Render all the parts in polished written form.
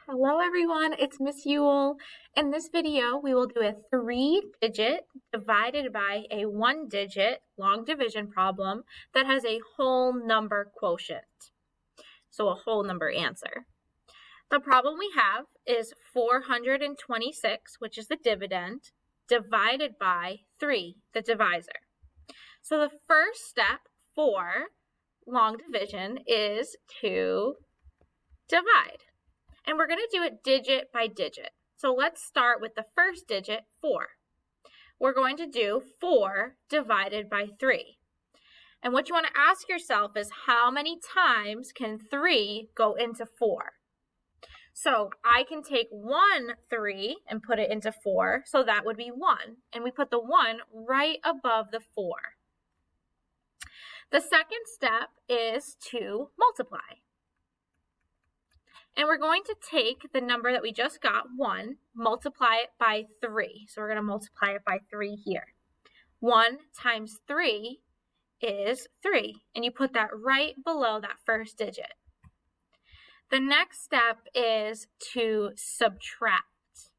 Hello everyone, it's Miss Yule. In this video, we will do a 3-digit divided by a 1-digit long division problem that has a whole number quotient, so a whole number answer. The problem we have is 426, which is the dividend, divided by 3, the divisor. So the first step for long division is to divide. And we're going to do it digit by digit. So let's start with the first digit, 4. We're going to do 4 divided by 3. And what you want to ask yourself is how many times can 3 go into 4? So I can take 1 3 and put it into 4, so that would be 1. And we put the 1 right above the 4. The second step is to multiply. And we're going to take the number that we just got, 1, multiply it by 3. So we're going to multiply it by 3 here. 1 times 3 is 3, and you put that right below that first digit. The next step is to subtract.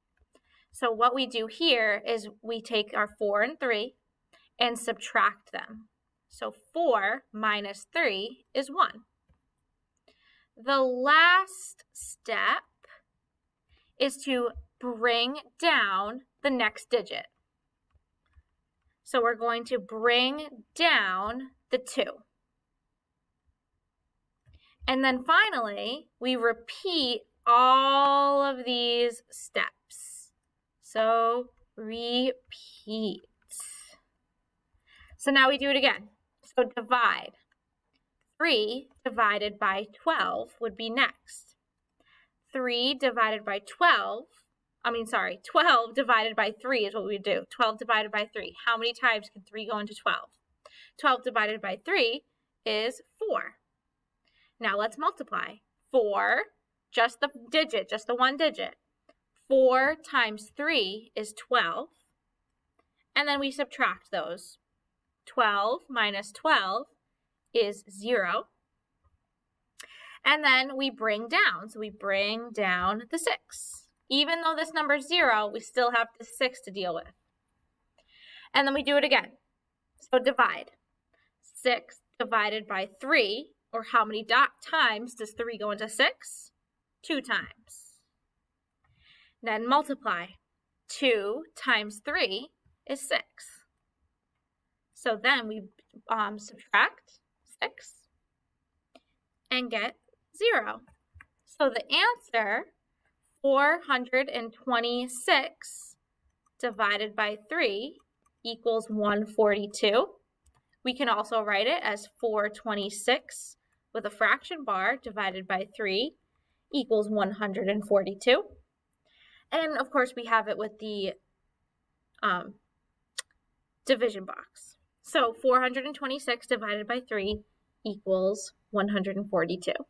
So what we do here is we take our 4 and 3 and subtract them. So 4 minus 3 is 1. The last step is to bring down the next digit. So we're going to bring down the 2. And then finally, we repeat all of these steps. So repeat. So now we do it again. So divide. 3 divided by 12 would be next. 12 divided by 3 is what we do. 12 divided by 3. How many times can 3 go into 12? 12 divided by 3 is 4. Now let's multiply. 4, just the digit, just the one digit. 4 times 3 is 12. And then we subtract those. 12 minus 12 is 0. And then we bring down. So we bring down the 6. Even though this number is 0, we still have the 6 to deal with. And then we do it again. So divide. 6 divided by 3, or how many times does 3 go into 6? 2 times. Then multiply. 2 times 3 is 6. So then we subtract 6 and get 0. So the answer, 426 divided by 3 equals 142. We can also write it as 426 with a fraction bar divided by 3 equals 142. And of course we have it with the division box. So 426 divided by 3 equals 142.